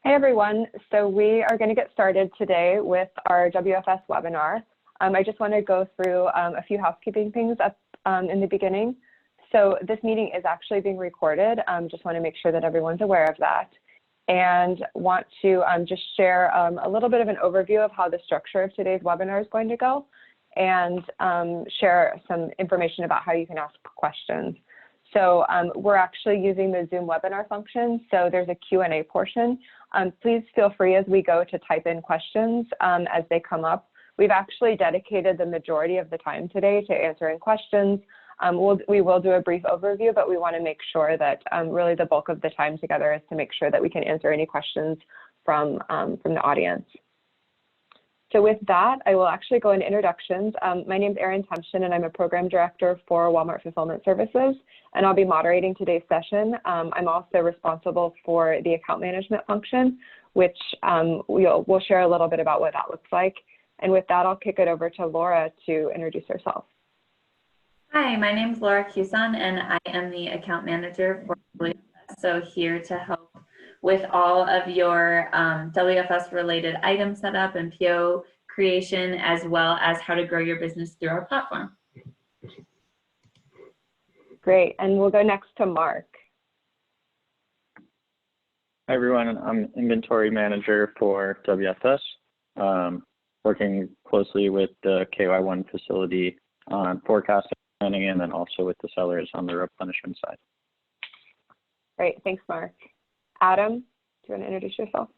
Hey everyone, so we are going to get started today with our WFS webinar. I just want to go through a few housekeeping things up in the beginning. So this meeting is actually being recorded. Just want to make sure that everyone's aware of that. And want to just share a little bit of an overview of how the structure of today's webinar is going to go, and share some information about how you can ask questions. So we're actually using the Zoom webinar function, so there's a Q&A portion. Please feel free as we go to type in questions as they come up. We've actually dedicated the majority of the time today to answering questions. We will do a brief overview, but we want to make sure that really the bulk of the time together is to make sure that we can answer any questions from the audience. So with that, I will actually go into introductions. My name is Erin Tempshin, and I'm a program director for Walmart Fulfillment Services, and I'll be moderating today's session. I'm also responsible for the account management function, which we'll share a little bit about what that looks like. And with that, I'll kick it over to Laura to introduce herself. Hi, my name is Laura Cuson, and I am the account manager for WFS, so here to help with all of your WFS related item setup and PO creation, as well as how to grow your business through our platform. Great, and we'll go next to Mark. Hi everyone, I'm inventory manager for WFS, working closely with the KY1 facility on forecasting planning, and then also with the sellers on the replenishment side. Great, thanks Mark. Adam, do you want to introduce yourself?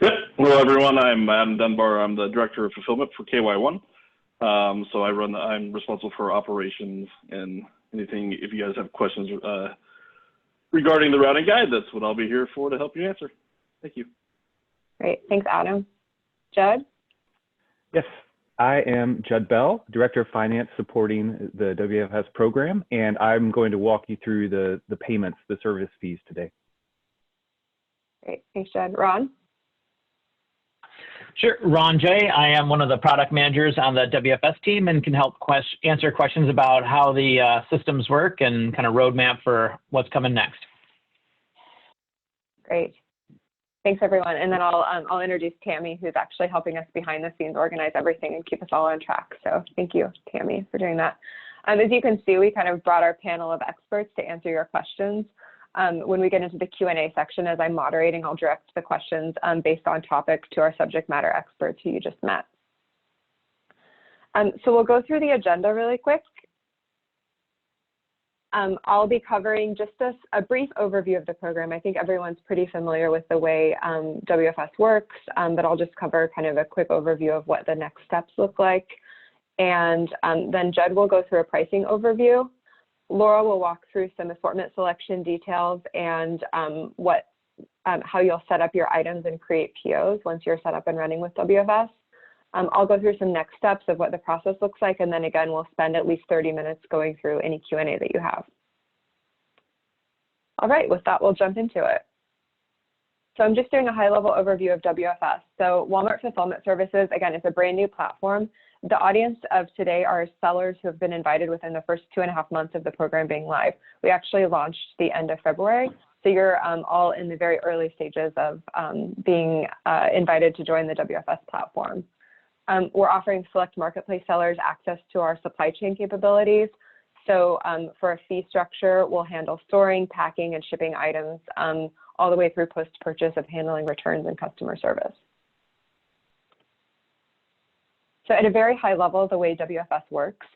Yep. Hello everyone, I'm Adam Dunbar. I'm the director of fulfillment for KY1. So I'm responsible for operations and anything. If you guys have questions regarding the routing guide, that's what I'll be here for to help you answer. Thank you. Great, thanks Adam. Judd? Yes, I am Judd Bell, Director of Finance supporting the WFS program, and I'm going to walk you through the payments, the service fees today. Great, thanks Judd. Ron? Sure, Ron J. I am one of the product managers on the WFS team and can help answer questions about how the systems work and kind of roadmap for what's coming next. Great. Thanks everyone. And then I'll introduce Tammy, who's actually helping us behind the scenes organize everything and keep us all on track. So thank you, Tammy, for doing that. As you can see, we kind of brought our panel of experts to answer your questions. When we get into the Q&A section, as I'm moderating, I'll direct the questions based on topic to our subject matter experts who you just met. So we'll go through the agenda really quick. I'll be covering just a brief overview of the program. I think everyone's pretty familiar with the way WFS works, but I'll just cover kind of a quick overview of what the next steps look like. And then Judd will go through a pricing overview. Laura will walk through some assortment selection details and how you'll set up your items and create POs once you're set up and running with WFS. I'll go through some next steps of what the process looks like, and then again, we'll spend at least 30 minutes going through any Q&A that you have. All right, with that, we'll jump into it. So I'm just doing a high-level overview of WFS. So Walmart Fulfillment Services, again, it's a brand new platform. The audience of today are sellers who have been invited within the first 2.5 months of the program being live. We actually launched the end of February, so you're all in the very early stages of being invited to join the WFS platform. We're offering select marketplace sellers access to our supply chain capabilities. So for a fee structure, we'll handle storing, packing, and shipping items all the way through post-purchase of handling returns and customer service. So at a very high level, the way WFS works,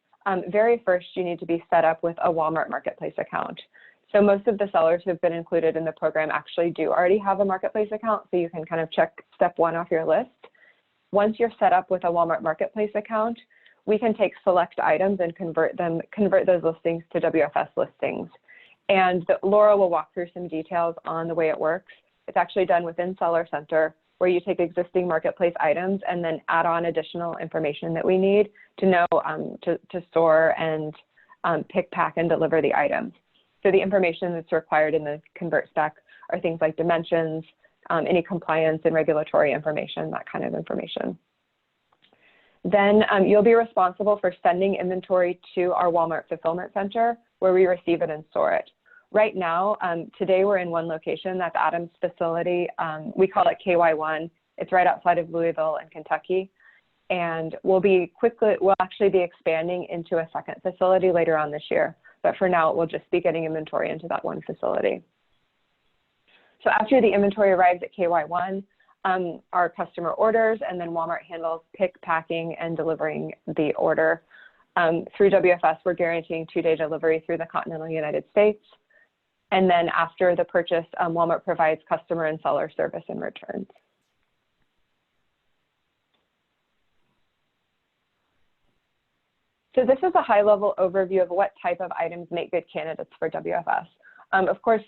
very first, you need to be set up with a Walmart Marketplace account. So most of the sellers who have been included in the program actually do already have a Marketplace account, so you can kind of check step 1 off your list. Once you're set up with a Walmart Marketplace account, we can take select items and convert those listings to WFS listings. And Laura will walk through some details on the way it works. It's actually done within Seller Center, where you take existing marketplace items and then add on additional information that we need to know to store and pick, pack, and deliver the items. So the information that's required in the convert spec are things like dimensions, any compliance and regulatory information, that kind of information. Then you'll be responsible for sending inventory to our Walmart Fulfillment Center, where we receive it and store it. Right now, today we're in one location, that's Adam's facility. We call it KY1. It's right outside of Louisville in Kentucky. And we'll actually be expanding into a second facility later on this year. But for now, we'll just be getting inventory into that one facility. So after the inventory arrives at KY1, our customer orders, and then Walmart handles pick, packing, and delivering the order. Through WFS, we're guaranteeing 2-day delivery through the continental United States. And then after the purchase, Walmart provides customer and seller service and returns. So this is a high-level overview of what type of items make good candidates for WFS. Of course,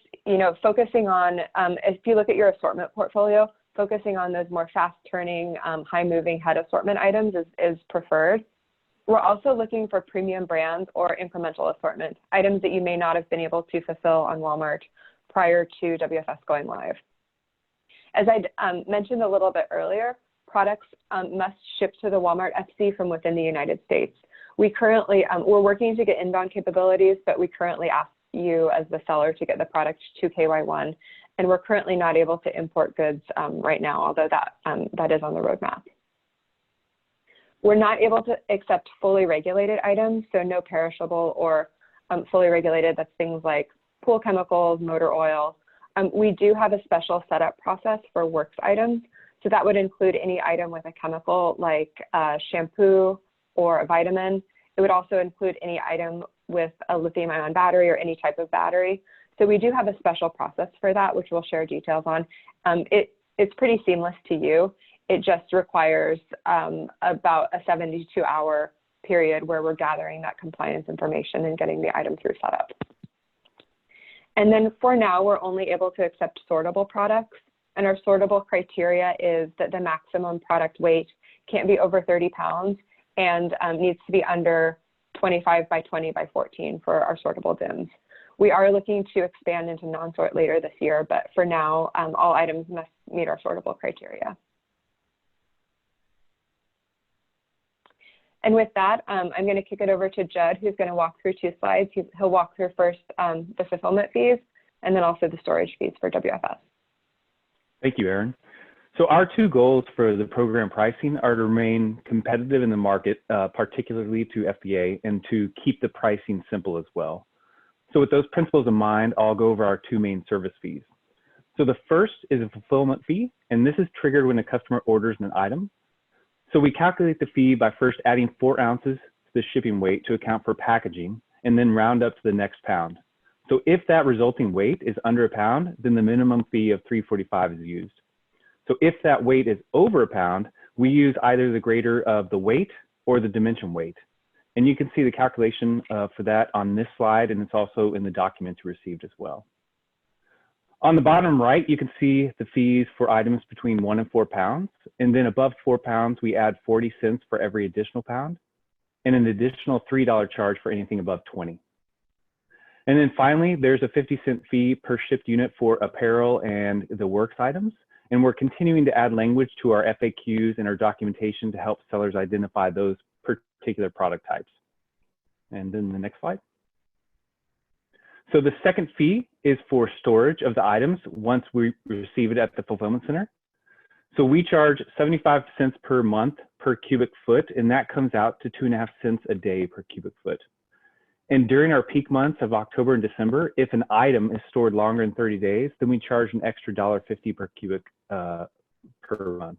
focusing on, if you look at your assortment portfolio, focusing on those more fast-turning, high-moving head assortment items is preferred. We're also looking for premium brands or incremental assortment, items that you may not have been able to fulfill on Walmart prior to WFS going live. As I mentioned a little bit earlier, products must ship to the Walmart FC from within the United States. We currently, we're working to get inbound capabilities, but we currently ask you as the seller to get the product to KY1, and we're currently not able to import goods right now, although that is on the roadmap. We're not able to accept fully regulated items, so no perishable or fully regulated, that's things like pool chemicals, motor oil. We do have a special setup process for works items, so that would include any item with a chemical like shampoo or a vitamin. It would also include any item with a lithium-ion battery or any type of battery. So we do have a special process for that, which we'll share details on. It's pretty seamless to you. It just requires about a 72-hour period where we're gathering that compliance information and getting the item through setup. And then for now, we're only able to accept sortable products. And our sortable criteria is that the maximum product weight can't be over 30 pounds and needs to be under 25 by 20 by 14 for our sortable DIMMs. We are looking to expand into non-sort later this year, but for now, all items must meet our sortable criteria. And with that, I'm going to kick it over to Judd, who's going to walk through 2 slides. He'll walk through first the fulfillment fees and then also the storage fees for WFS. Thank you, Erin. So our 2 goals for the program pricing are to remain competitive in the market, particularly to FBA, and to keep the pricing simple as well. So with those principles in mind, I'll go over our 2 main service fees. So the first is a fulfillment fee, and this is triggered when a customer orders an item. So we calculate the fee by first adding 4 ounces to the shipping weight to account for packaging, and then round up to the next pound. So if that resulting weight is under a pound, then the minimum fee of $3.45 is used. So if that weight is over a pound, we use either the greater of the weight or the dimension weight. And you can see the calculation for that on this slide, and it's also in the documents you received as well. On the bottom right, you can see the fees for items between 1 and 4 pounds. And then above 4 pounds, we add 40 cents for every additional pound, and an additional $3 charge for anything above 20. And then finally, there's a 50-cent fee per shipped unit for apparel and the works items. And we're continuing to add language to our FAQs and our documentation to help sellers identify those particular product types. And then the next slide. So the second fee is for storage of the items once we receive it at the fulfillment center. So we charge 75 cents per month per cubic foot, and that comes out to 2.5 cents a day per cubic foot. And during our peak months of October and December, if an item is stored longer than 30 days, then we charge an extra $1.50 per cubic per month.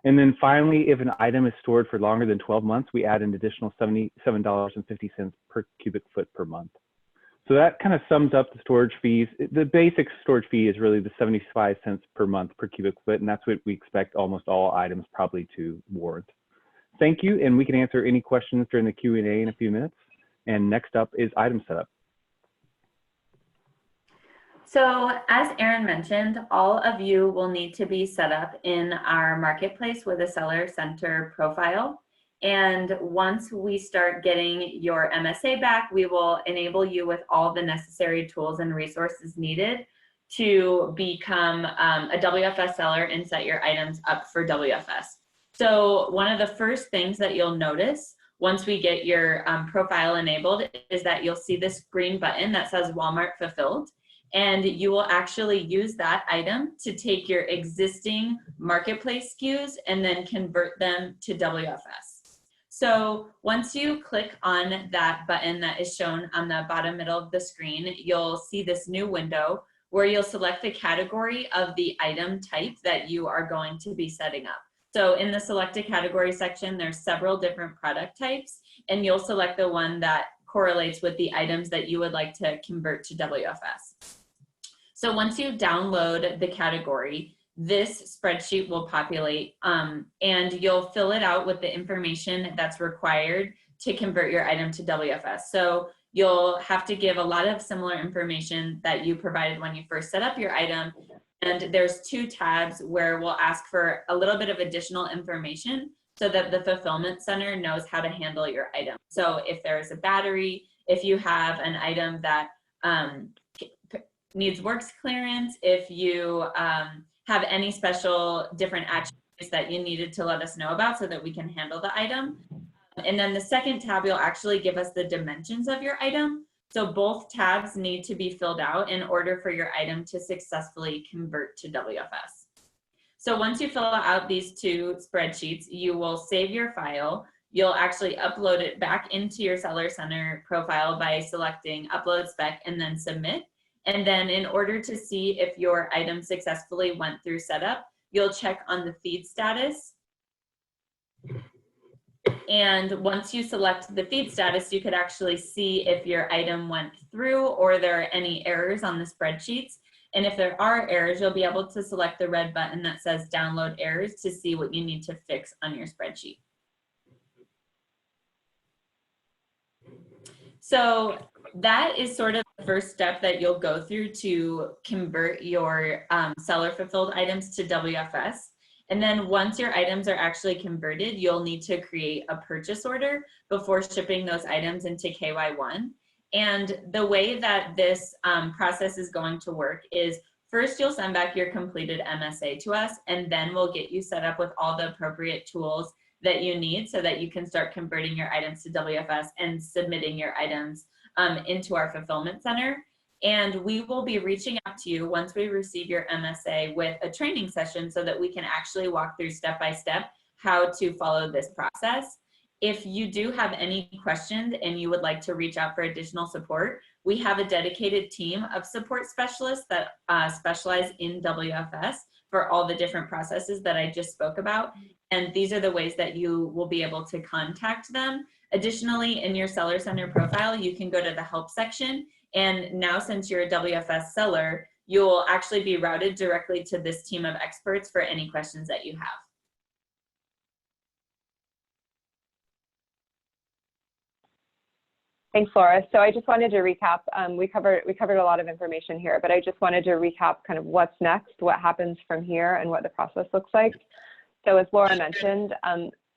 And then finally, if an item is stored for longer than 12 months, we add an additional $77.50 per cubic foot per month. So that kind of sums up the storage fees. The basic storage fee is really the 75 cents per month per cubic foot, and that's what we expect almost all items probably to warrant. Thank you, and we can answer any questions during the Q&A in a few minutes. And next up is item setup. So as Erin mentioned, all of you will need to be set up in our marketplace with a seller center profile. And once we start getting your MSA back, we will enable you with all the necessary tools and resources needed to become a WFS seller and set your items up for WFS. So one of the first things that you'll notice once we get your profile enabled is that you'll see this green button that says Walmart Fulfilled, and you will actually use that item to take your existing marketplace SKUs and then convert them to WFS. So once you click on that button that is shown on the bottom middle of the screen, you'll see this new window where you'll select the category of the item type that you are going to be setting up. So in the select a category section, there's several different product types, and you'll select the one that correlates with the items that you would like to convert to WFS. So once you download the category, this spreadsheet will populate and you'll fill it out with the information that's required to convert your item to WFS. So you'll have to give a lot of similar information that you provided when you first set up your item. And there's 2 tabs where we'll ask for a little bit of additional information so that the fulfillment center knows how to handle your item. So if there's a battery, if you have an item that needs works clearance, if you have any special different attributes that you needed to let us know about so that we can handle the item. And then the second tab will actually give us the dimensions of your item. So both tabs need to be filled out in order for your item to successfully convert to WFS. So once you fill out these 2 spreadsheets, you will save your file. You'll actually upload it back into your Seller Center profile by selecting Upload Spec and then Submit. And then in order to see if your item successfully went through setup, you'll check on the feed status. And once you select the feed status, you could actually see if your item went through or there are any errors on the spreadsheets. And if there are errors, you'll be able to select the red button that says Download Errors to see what you need to fix on your spreadsheet. So that is sort of the first step that you'll go through to convert your seller fulfilled items to WFS. And then once your items are actually converted, you'll need to create a purchase order before shipping those items into KY1. And the way that this process is going to work is first you'll send back your completed MSA to us, and then we'll get you set up with all the appropriate tools that you need so that you can start converting your items to WFS and submitting your items into our fulfillment center. And we will be reaching out to you once we receive your MSA with a training session so that we can actually walk through step by step how to follow this process. If you do have any questions and you would like to reach out for additional support, we have a dedicated team of support specialists that specialize in WFS for all the different processes that I just spoke about. And these are the ways that you will be able to contact them. Additionally, in your Seller Center profile, you can go to the help section. And now since you're a WFS seller, you'll actually be routed directly to this team of experts for any questions that you have. Thanks, Laura. So I just wanted to recap. We covered a lot of information here, but I just wanted to recap kind of what's next, what happens from here, and what the process looks like. So as Laura mentioned,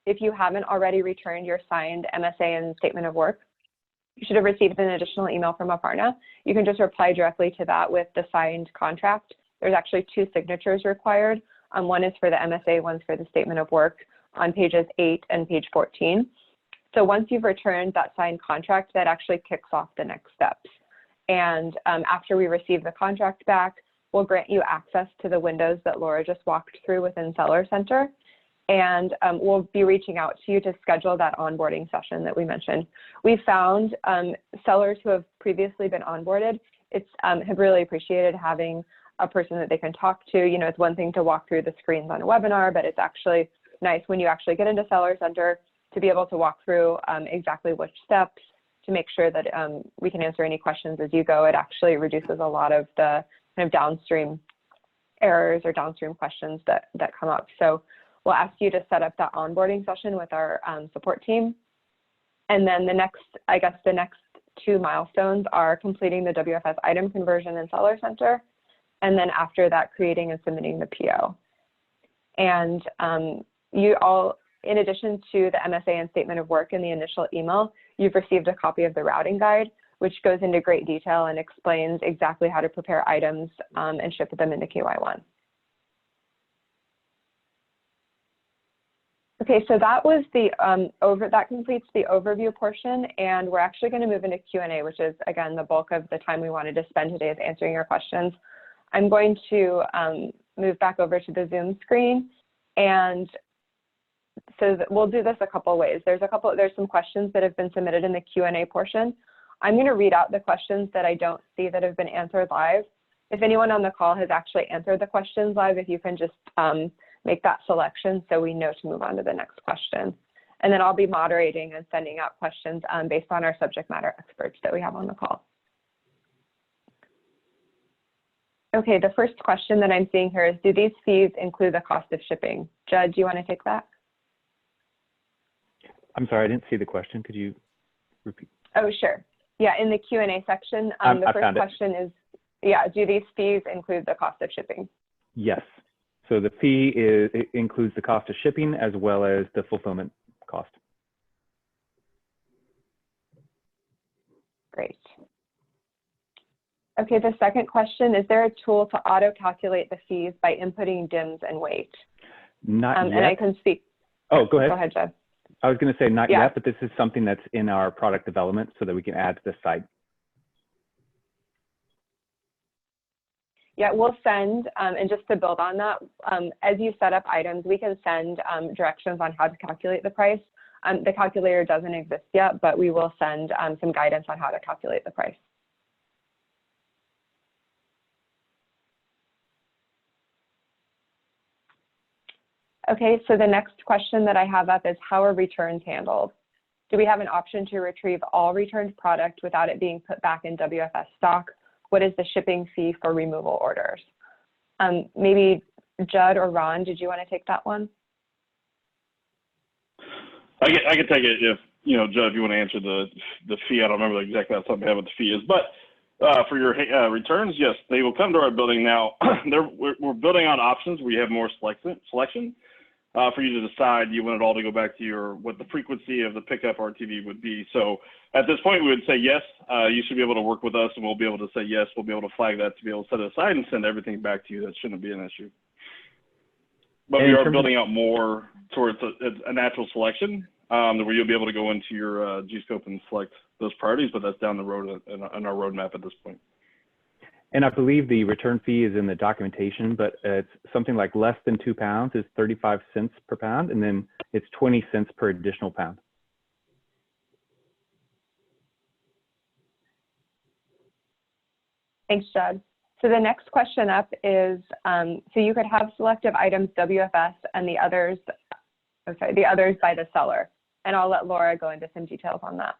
if you haven't already returned your signed MSA and statement of work, you should have received an additional email from Aparna. You can just reply directly to that with the signed contract. There's actually 2 signatures required. One is for the MSA, one's for the statement of work on pages 8 and page 14. So once you've returned that signed contract, that actually kicks off the next steps. And after we receive the contract back, we'll grant you access to the windows that Laura just walked through within Seller Center. And we'll be reaching out to you to schedule that onboarding session that we mentioned. We found sellers who have previously been onboarded have really appreciated having a person that they can talk to. You know, it's one thing to walk through the screens on a webinar, but it's actually nice when you actually get into Seller Center to be able to walk through exactly which steps to make sure that we can answer any questions as you go. It actually reduces a lot of the kind of downstream errors or downstream questions that come up. So we'll ask you to set up that onboarding session with our support team. And then the next 2 milestones are completing the WFS item conversion in Seller Center. And then after that, creating and submitting the PO. And you all, in addition to the MSA and statement of work in the initial email, you've received a copy of the routing guide, which goes into great detail and explains exactly how to prepare items and ship them into KY1. Okay, so that was the that completes the overview portion, and we're actually going to move into Q&A, which is again the bulk of the time we wanted to spend today is answering your questions. I'm going to move back over to the Zoom screen, and so we'll do this a couple ways. There's some questions that have been submitted in the Q&A portion. I'm going to read out the questions that I don't see that have been answered live. If anyone on the call has actually answered the questions live, if you can just make that selection so we know to move on to the next question. And then I'll be moderating and sending out questions based on our subject matter experts that we have on the call. Okay, the first question that I'm seeing here is, do these fees include the cost of shipping? Judd, do you want to take that? I'm sorry, I didn't see the question. Could you repeat? Oh, sure. Yeah, in the Q&A section, the first question is, yeah, do these fees include the cost of shipping? Yes. So the fee includes the cost of shipping as well as the fulfillment cost. Great. Okay, the second question, is there a tool to auto-calculate the fees by inputting DIMS and weight? Not yet. And I can speak. Oh, go ahead. Go ahead, Judd. I was going to say not yet, but this is something that's in our product development so that we can add to the site. Yeah, we'll send, and just to build on that, as you set up items, we can send directions on how to calculate the price. The calculator doesn't exist yet, but we will send some guidance on how to calculate the price. Okay, so the next question that I have up is, how are returns handled? Do we have an option to retrieve all returned product without it being put back in WFS stock? What is the shipping fee for removal orders? Maybe Judd or Ron, did you want to take that one? I can take it if, Judd, if you want to answer the fee. I don't remember exactly off the top of my head what the fee is, but for your returns, yes, they will come to our building now. We're building on options where you have more selection for you to decide you want it all to go back to what the frequency of the pickup RTV would be. So at this point, we would say yes, you should be able to work with us, and we'll be able to say yes. We'll be able to flag that to be able to set it aside and send everything back to you. That shouldn't be an issue. But we are building out more towards a natural selection where you'll be able to go into your G-scope and select those priorities, but that's down the road in our roadmap at this point. And I believe the return fee is in the documentation, but it's something like less than 2 pounds is 35 cents per pound, and then it's 20 cents per additional pound. Thanks, Judd. So the next question up is, so you could have selective items WFS and the others by the seller. And I'll let Laura go into some details on that.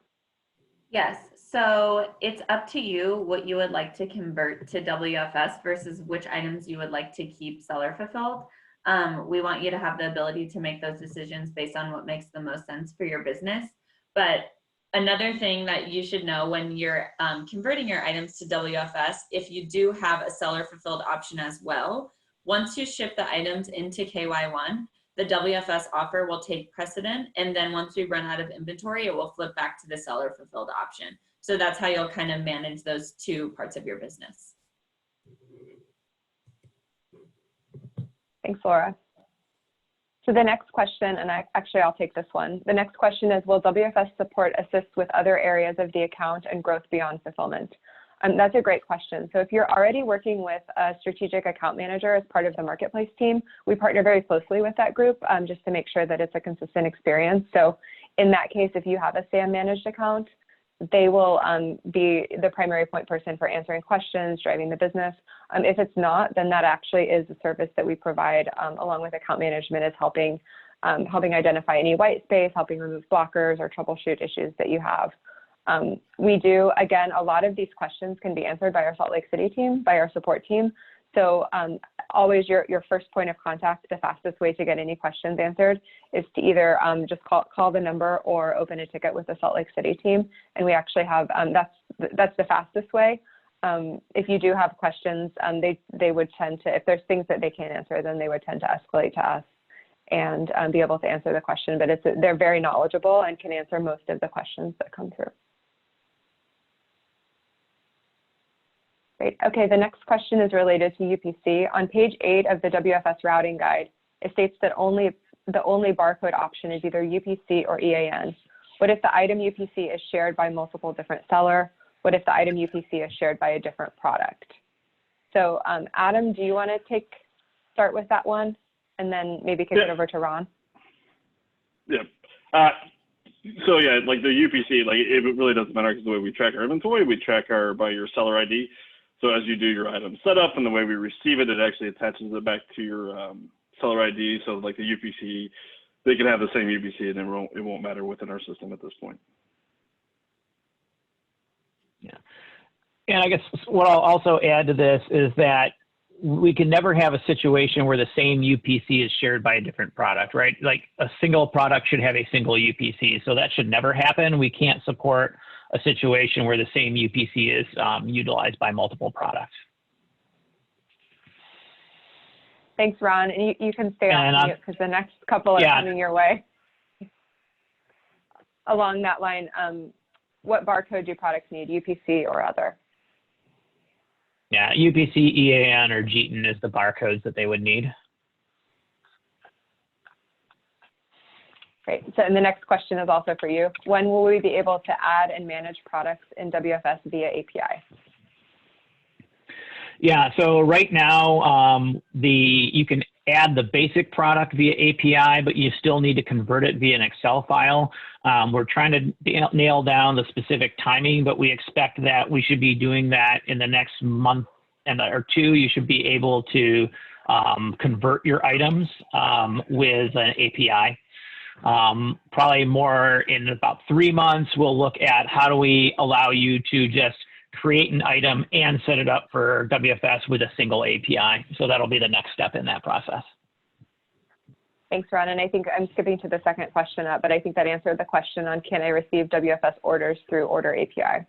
Yes, so it's up to you what you would like to convert to WFS versus which items you would like to keep seller fulfilled. We want you to have the ability to make those decisions based on what makes the most sense for your business. But another thing that you should know when you're converting your items to WFS, if you do have a seller fulfilled option as well, once you ship the items into KY1, the WFS offer will take precedent, and then once we run out of inventory, it will flip back to the seller fulfilled option. So that's how you'll kind of manage those two parts of your business. Thanks, Laura. So the next question, and I'll take this one. The next question is, will WFS support assist with other areas of the account and growth beyond fulfillment? That's a great question. So if you're already working with a strategic account manager as part of the marketplace team, we partner very closely with that group just to make sure that it's a consistent experience. So in that case, if you have a SAM managed account, they will be the primary point person for answering questions, driving the business. If it's not, then that actually is a service that we provide along with account management, is helping identify any white space, helping remove blockers or troubleshoot issues that you have. We do, again, a lot of these questions can be answered by our Salt Lake City team, by our support team. So always your first point of contact, the fastest way to get any questions answered is to either just call the number or open a ticket with the Salt Lake City team. And we actually have, that's the fastest way. If you do have questions, they would tend to, if there's things that they can't answer, then they would tend to escalate to us and be able to answer the question. But they're very knowledgeable and can answer most of the questions that come through. Great. Okay, the next question is related to UPC. On page 8 of the WFS routing guide, it states that only the only barcode option is either UPC or EAN? What if the item UPC is shared by multiple different seller? What if the item UPC is shared by a different product? So Adam, do you want to start with that one and then maybe kick it over to Ron? Yeah. So yeah, like the UPC, like it really doesn't matter because the way we track our inventory, we track by your seller ID. So as you do your item setup and the way we receive it, it actually attaches it back to your seller ID. So like the UPC, they can have the same UPC and it won't matter within our system at this point. Yeah. And I guess what I'll also add to this is that we can never have a situation where the same UPC is shared by a different product, right? Like a single product should have a single UPC. So that should never happen. We can't support a situation where the same UPC is utilized by multiple products. Thanks, Ron. And you can stay on mute because the next couple are coming your way. Along that line, what barcode do products need, UPC or other? Yeah, UPC, EAN, or GTN is the barcodes that they would need. Great. So, and the next question is also for you. When will we be able to add and manage products in WFS via API? Yeah, so right now, you can add the basic product via API, but you still need to convert it via an Excel file. We're trying to nail down the specific timing, but we expect that we should be doing that in the next month or two. You should be able to convert your items with an API. Probably more in about 3 months, we'll look at how do we allow you to just create an item and set it up for WFS with a single API. So that'll be the next step in that process. Thanks, Ron. And I think I'm skipping to the second question up, but I think that answered the question on can I receive WFS orders through Order API?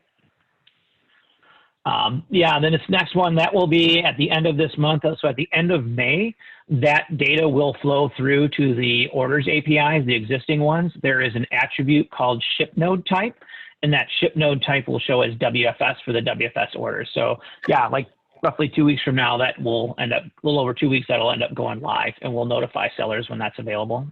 Yeah, then this next one, that will be at the end of this month. So at the end of May, that data will flow through to the Orders APIs, the existing ones. There is an attribute called ship node type, and that ship node type will show as WFS for the WFS orders. So yeah, like roughly 2 weeks from now, that will end up, a little over 2 weeks, that'll end up going live, and we'll notify sellers when that's available.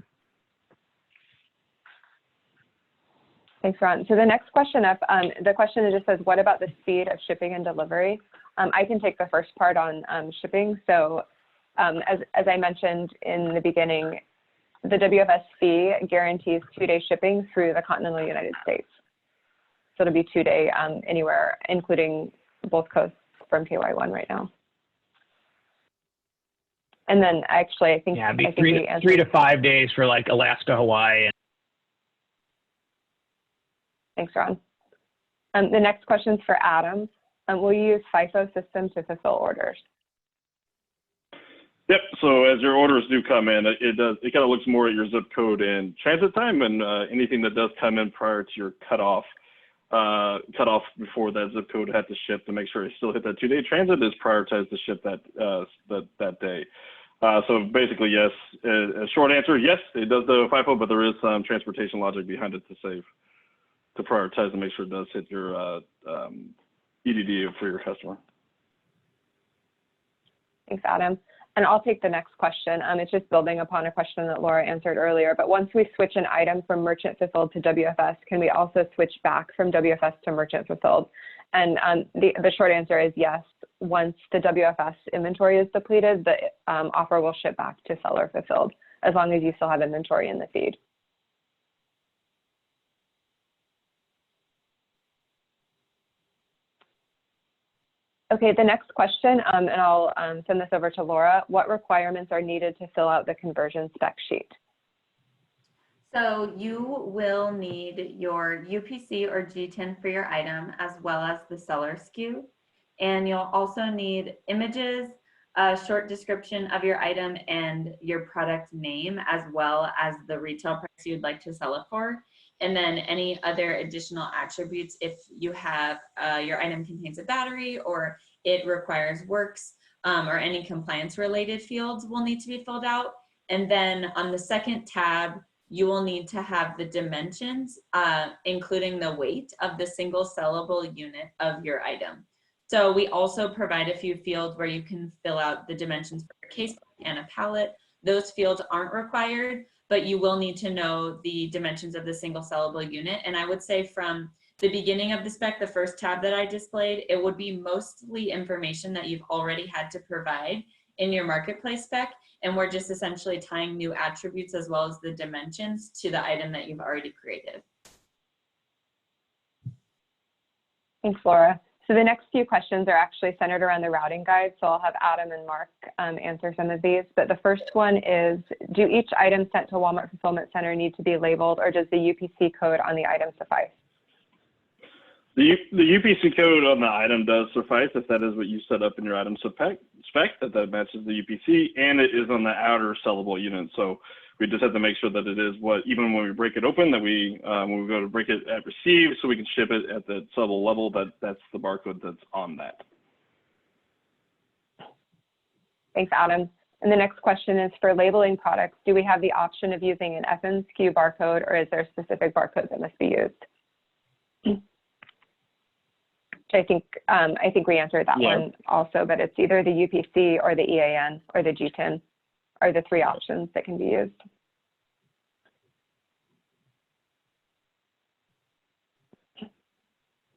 Thanks, Ron. So the next question up, the question just says, what about the speed of shipping and delivery? I can take the first part on shipping. So as I mentioned in the beginning, the WFS fee guarantees 2-day shipping through the continental United States. So it'll be 2-day anywhere, including both coasts from KY1 right now. And then actually, I think, yeah, it'd be 3 to 5 days for like Alaska, Hawaii. Thanks, Ron. The next question is for Adam. Will you use FIFO system to fulfill orders? Yep. So as your orders do come in, it kind of looks more at your zip code and transit time, and anything that does come in prior to your cutoff before that zip code had to ship to make sure it still hit that 2-day transit is prioritized to ship that day. So basically, yes. A short answer, yes, it does the FIFO, but there is some transportation logic behind it to prioritize and make sure it does hit your EDD for your customer. Thanks, Adam. And I'll take the next question. It's just building upon a question that Laura answered earlier, but once we switch an item from merchant fulfilled to WFS, can we also switch back from WFS to merchant fulfilled? And the short answer is yes. Once the WFS inventory is depleted, the offer will ship back to seller fulfilled, as long as you still have inventory in the feed. Okay, the next question, and I'll send this over to Laura. What requirements are needed to fill out the conversion spec sheet? So you will need your UPC or GTN for your item, as well as the seller SKU. And you'll also need images, a short description of your item and your product name, as well as the retail price you'd like to sell it for. And then any other additional attributes if you have your item contains a battery or it requires works or any compliance related fields will need to be filled out. And then on the second tab, you will need to have the dimensions, including the weight of the single sellable unit of your item. So we also provide a few fields where you can fill out the dimensions for a case and a pallet. Those fields aren't required, but you will need to know the dimensions of the single sellable unit. And I would say from the beginning of the spec, the first tab that I displayed, it would be mostly information that you've already had to provide in your marketplace spec. And we're just essentially tying new attributes as well as the dimensions to the item that you've already created. Thanks, Laura. So the next few questions are actually centered around the routing guide. So I'll have Adam and Mark answer some of these. But the first one is, do each item sent to Walmart Fulfillment Center need to be labeled, or does the UPC code on the item suffice? The UPC code on the item does suffice if that is what you set up in your item spec, that matches the UPC, and it is on the outer sellable unit. So we just have to make sure that it is what, even when we break it open, that we, when we go to break it at receive, so we can ship it at the sellable level, that's the barcode that's on that. Thanks, Adam. And the next question is, for labeling products, do we have the option of using an FMSKU barcode, or is there a specific barcode that must be used? I think we answered that one also, but it's either the UPC or the EAN or the GTIN are the three options that can be used.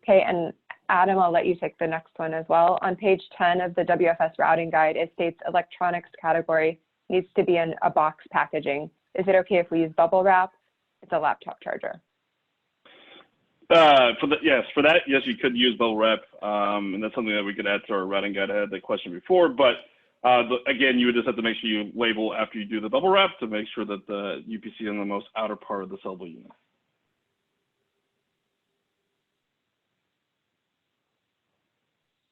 Okay, and Adam, I'll let you take the next one as well. On page 10 of the WFS routing guide, it states electronics category needs to be in a box packaging. Is it okay if we use bubble wrap? It's a laptop charger. For that, yes, you could use bubble wrap, and that's something that we could add to our routing guide. I had that question before, but again, you would just have to make sure you label after you do the bubble wrap to make sure that the UPC is in the most outer part of the sellable unit.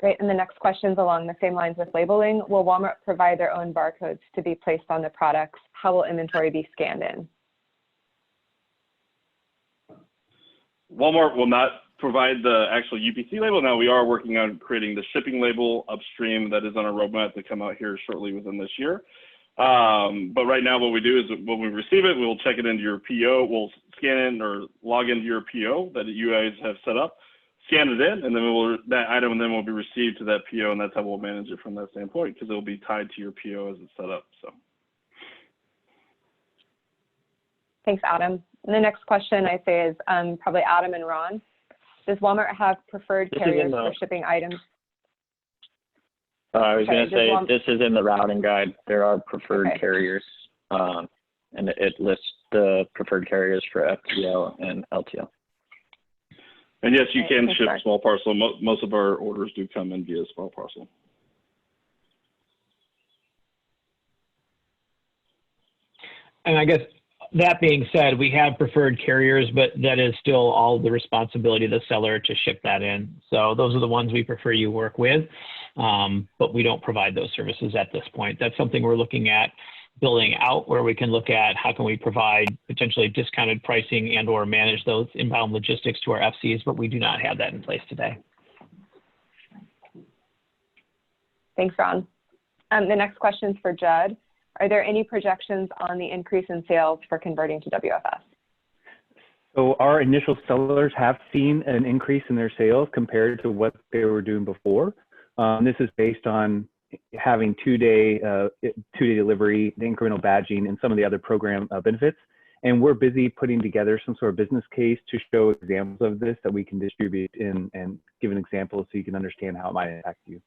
Great, and the next question is along the same lines with labeling. Will Walmart provide their own barcodes to be placed on the products? How will inventory be scanned in? Walmart will not provide the actual UPC label. Now we are working on creating the shipping label upstream that is on our roadmap to come out here shortly within this year. But right now what we do is when we receive it, we'll check it into your PO. We'll scan in or log into your PO that you guys have set up, scan it in, and then that item then will be received to that PO, and that's how we'll manage it from that standpoint, because it will be tied to your PO as it's set up. So. Thanks, Adam. And the next question I say is probably Adam and Ron. Does Walmart have preferred carriers for shipping items? I was going to say, this is in the routing guide. There are preferred carriers, and it lists the preferred carriers for FTL and LTL. And yes, you can ship small parcel. Most of our orders do come in via small parcel. And I guess that being said, we have preferred carriers, but that is still all the responsibility of the seller to ship that in. So those are the ones we prefer you work with, but we don't provide those services at this point. That's something we're looking at building out, where we can look at how can we provide potentially discounted pricing and or manage those inbound logistics to our FCs, but we do not have that in place today. Thanks, Ron. The next question is for Judd. Are there any projections on the increase in sales for converting to WFS? So our initial sellers have seen an increase in their sales compared to what they were doing before. This is based on having two-day delivery, the incremental badging, and some of the other program benefits. And we're busy putting together some sort of business case to show examples of this that we can distribute in and give an example so you can understand how it might impact you.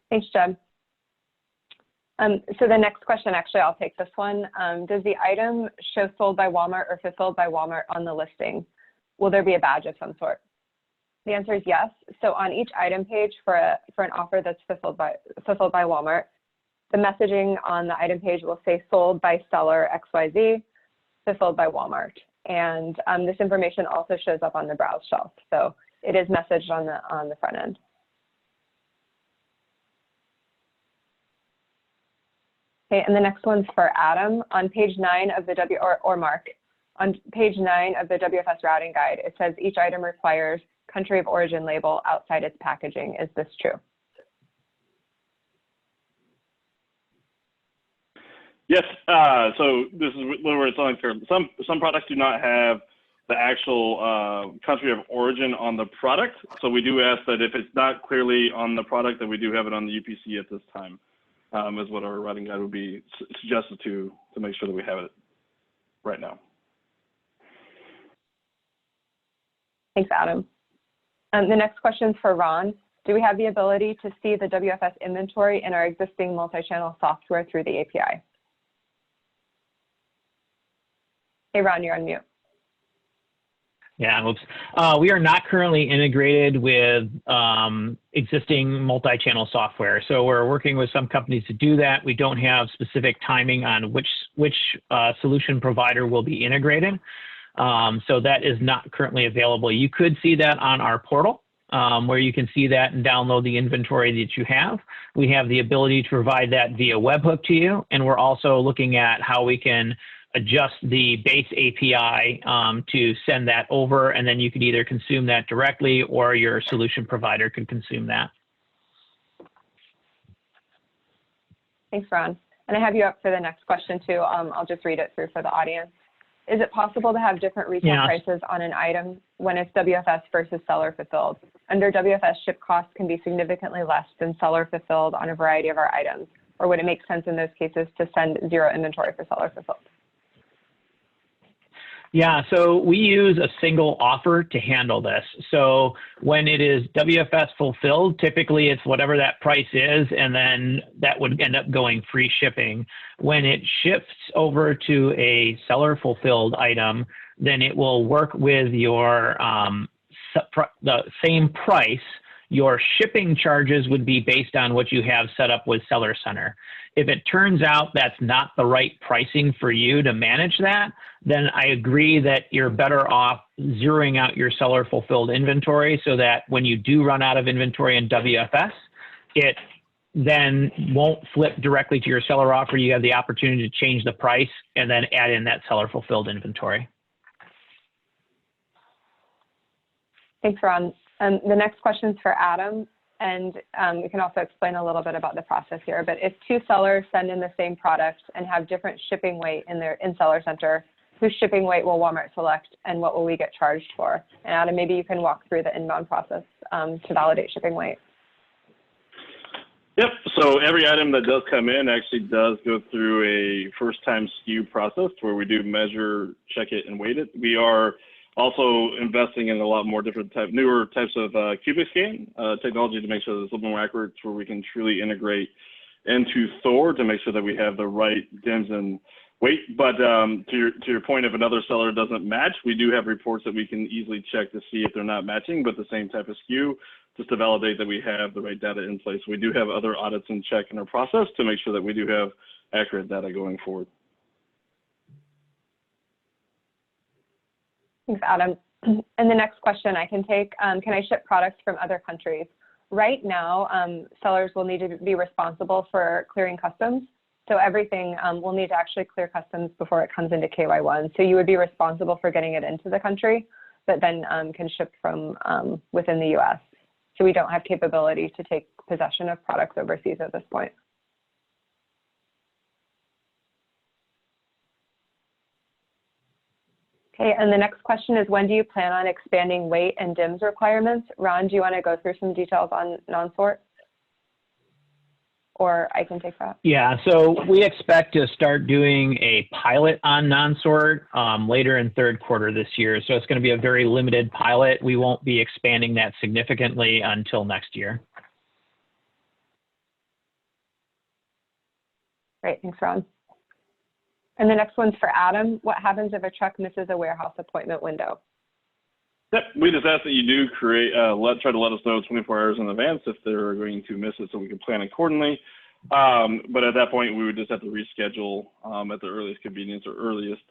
Thanks, Judd. So the next question, actually, I'll take this one. Does the item show sold by Walmart or fulfilled by Walmart on the listing? Will there be a badge of some sort? The answer is yes. So on each item page for an offer that's fulfilled by Walmart, the messaging on the item page will say sold by seller XYZ, fulfilled by Walmart. And this information also shows up on the browse shelf. So it is messaged on the front end. Okay, and the next one's for Adam. On page 9 of the or Mark, on page 9 of the WFS routing guide, it says each item requires country of origin label outside its packaging. Is this true? Yes. So this is where it's unclear. Some products do not have the actual country of origin on the product. So we do ask that if it's not clearly on the product, that we do have it on the UPC at this time. is what our routing guide would be suggested to make sure that we have it right now. Thanks, Adam. The next question is for Ron. Do we have the ability to see the WFS inventory in our existing multi-channel software through the API? Hey, Ron, you're on mute. Yeah, whoops. We are not currently integrated with existing multi-channel software. So we're working with some companies to do that. We don't have specific timing on which solution provider will be integrated. So that is not currently available. You could see that on our portal, where you can see that and download the inventory that you have. We have the ability to provide that via webhook to you. And we're also looking at how we can adjust the base API to send that over, and then you could either consume that directly or your solution provider could consume that. Thanks, Ron. And I have you up for the next question too. I'll just read it through for the audience. Is it possible to have different retail prices on an item when it's WFS versus seller fulfilled? Under WFS, ship costs can be significantly less than seller fulfilled on a variety of our items. Or would it make sense in those cases to send zero inventory for seller fulfilled? Yeah, so we use a single offer to handle this. So when it is WFS fulfilled, typically it's whatever that price is, and then that would end up going free shipping. When it shifts over to a seller fulfilled item, then it will work with your the same price. Your shipping charges would be based on what you have set up with Seller Center. If it turns out that's not the right pricing for you to manage that, then I agree that you're better off zeroing out your seller fulfilled inventory so that when you do run out of inventory in WFS, it then won't flip directly to your seller offer. You have the opportunity to change the price and then add in that seller fulfilled inventory. Thanks, Ron. The next question is for Adam, and we can also explain a little bit about the process here. But if two sellers send in the same product and have different shipping weight in Seller Center, whose shipping weight will Walmart select, and what will we get charged for? And Adam, maybe you can walk through the inbound process to validate shipping weight. Yep. So every item that does come in actually does go through a first-time SKU process where we do measure, check it, and weight it. We are also investing in a lot more different newer types of cubic scan technology to make sure that it's a little more accurate, where we can truly integrate into Thor to make sure that we have the right DIMS and weight. But to your point, if another seller doesn't match, we do have reports that we can easily check to see if they're not matching, but the same type of SKU, just to validate that we have the right data in place. We do have other audits in check in our process to make sure that we do have accurate data going forward. Thanks, Adam. And the next question I can take, can I ship products from other countries? Right now, sellers will need to be responsible for clearing customs. So everything will need to actually clear customs before it comes into KY1. So you would be responsible for getting it into the country, but then can ship from within the US. So we don't have capability to take possession of products overseas at this point. Okay, and the next question is, when do you plan on expanding weight and DIMS requirements? Ron, do you want to go through some details on non-sort? Or I can take that. Yeah, so we expect to start doing a pilot on non-sort later in third quarter this year. So it's going to be a very limited pilot. We won't be expanding that significantly until next year. Great, thanks, Ron. And the next one's for Adam. What happens if a truck misses a warehouse appointment window? Yep, we just ask that you do create, try to let us know 24 hours in advance if they're going to miss it so we can plan accordingly. But at that point, we would just have to reschedule at the earliest convenience or earliest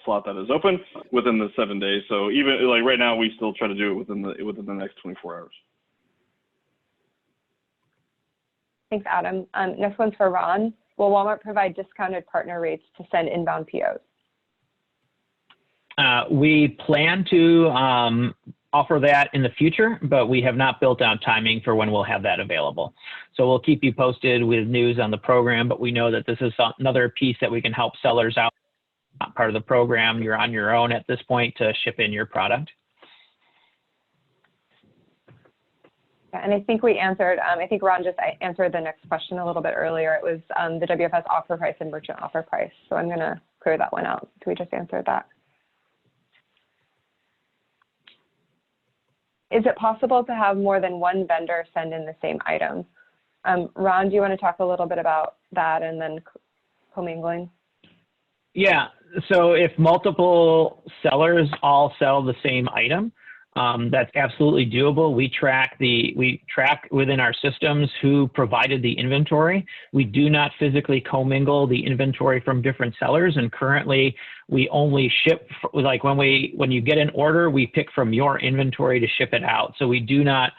slot that is open within the 7 days. So even like right now, we still try to do it within the next 24 hours. Thanks, Adam. Next one's for Ron. Will Walmart provide discounted partner rates to send inbound POs? We plan to offer that in the future, but we have not built out timing for when we'll have that available. So we'll keep you posted with news on the program, but we know that this is another piece that we can help sellers out. Not part of the program. You're on your own at this point to ship in your product. Yeah, and I think we answered, I think Ron just answered the next question a little bit earlier. It was the WFS offer price and merchant offer price. So I'm going to clear that one out. So we just answered that. Is it possible to have more than one vendor send in the same item? Ron, do you want to talk a little bit about that and then commingling? Yeah, so if multiple sellers all sell the same item, that's absolutely doable. We track within our systems who provided the inventory. We do not physically commingle the inventory from different sellers, and currently we only ship, like when you get an order, we pick from your inventory to ship it out. So we do not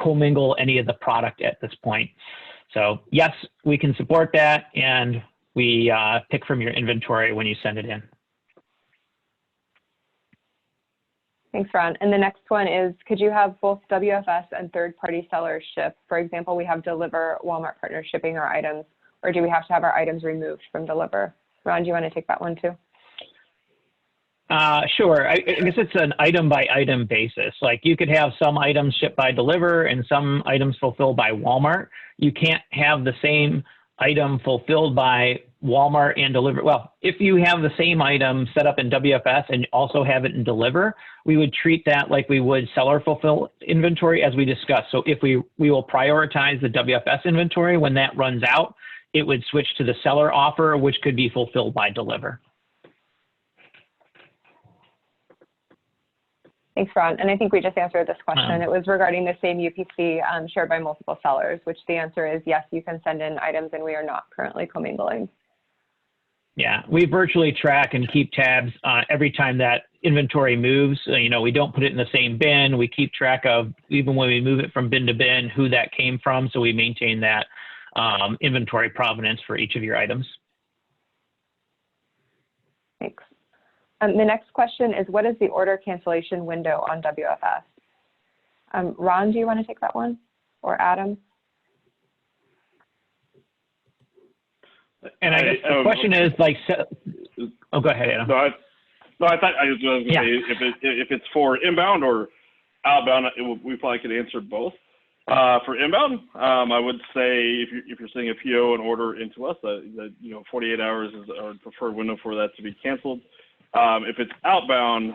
commingle any of the product at this point. So yes, we can support that, and we pick from your inventory when you send it in. Thanks, Ron. And the next one is, could you have both WFS and third-party sellers ship? For example, we have Deliver, Walmart partners shipping our items, or do we have to have our items removed from Deliver? Ron, do you want to take that one too? Sure. I guess it's an item-by-item basis. Like you could have some items shipped by Deliver and some items fulfilled by Walmart. You can't have the same item fulfilled by Walmart and Deliver. Well, if you have the same item set up in WFS and also have it in Deliver, we would treat that like we would seller fulfill inventory as we discussed. So if we will prioritize the WFS inventory, when that runs out, it would switch to the seller offer, which could be fulfilled by Deliver. Thanks, Ron. And I think we just answered this question. It was regarding the same UPC shared by multiple sellers, which the answer is yes, you can send in items and we are not currently commingling. Yeah, we virtually track and keep tabs every time that inventory moves. You know, we don't put it in the same bin. We keep track of, even when we move it from bin to bin, who that came from. So we maintain that inventory provenance for each of your items. Thanks. The next question is, what is the order cancellation window on WFS? Ron, do you want to take that one, or Adam? And I guess the question is like, oh, go ahead, Adam. No, I thought I was going to say if it's for inbound or outbound, we probably could answer both. For inbound, I would say if you're sending a PO and order into us, that 48 hours is our preferred window for that to be canceled. If it's outbound,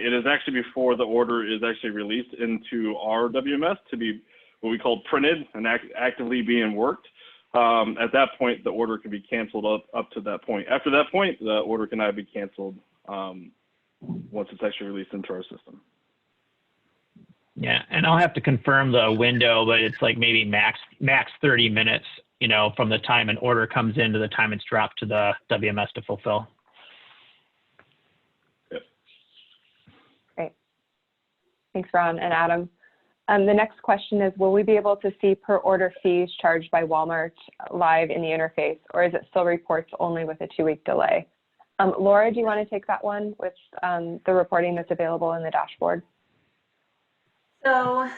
it is actually before the order is actually released into our WMS to be what we call printed and actively being worked. At that point, the order can be canceled up to that point. After that point, the order cannot be canceled once it's actually released into our system. Yeah, and I'll have to confirm the window, but it's like maybe max 30 minutes, from the time an order comes in to the time it's dropped to the WMS to fulfill. Thanks, Ron and Adam. The next question is, will we be able to see per order fees charged by Walmart live in the interface, or is it still reports only with a 2-week delay? Laura, do you want to take that one with the reporting that's available in the dashboard? So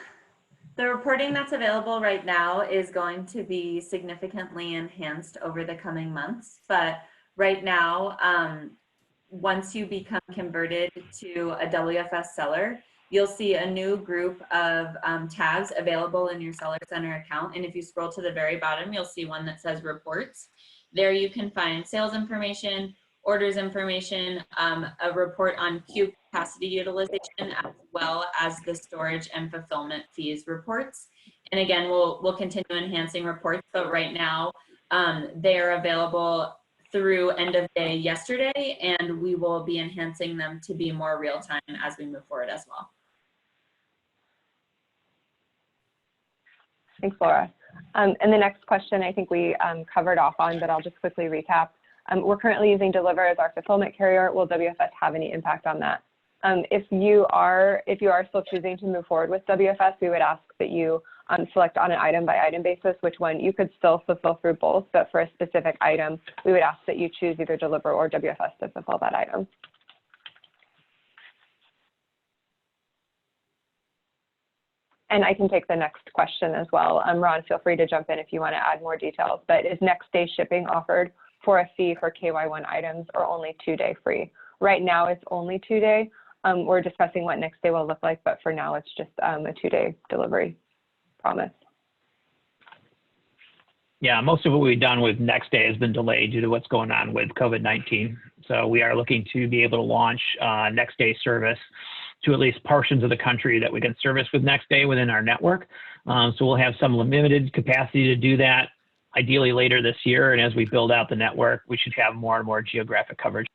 the reporting that's available right now is going to be significantly enhanced over the coming months. But right now, once you become converted to a WFS seller, you'll see a new group of tabs available in your Seller Center account. And if you scroll to the very bottom, you'll see one that says reports. There you can find sales information, orders information, a report on cube capacity utilization, as well as the storage and fulfillment fees reports. And again, we'll continue enhancing reports, but right now they are available through end of day yesterday, and we will be enhancing them to be more real time as we move forward as well. Thanks, Laura. And the next question I think we covered off on, but I'll just quickly recap. We're currently using Deliver as our fulfillment carrier. Will WFS have any impact on that? If you are still choosing to move forward with WFS, we would ask that you select on an item-by-item basis which one. You could still fulfill through both, but for a specific item, we would ask that you choose either Deliver or WFS to fulfill that item. And I can take the next question as well. Ron, feel free to jump in if you want to add more details. But is next day shipping offered for a fee for KY1 items or only 2-day free? Right now it's only 2-day. we're discussing what next day will look like, but for now it's just a 2-day delivery promise. Yeah, most of what we've done with next day has been delayed due to what's going on with COVID-19. So we are looking to be able to launch next day service to at least portions of the country that we can service with next day within our network. So we'll have some limited capacity to do that ideally later this year. And as we build out the network, we should have more and more geographic coverage.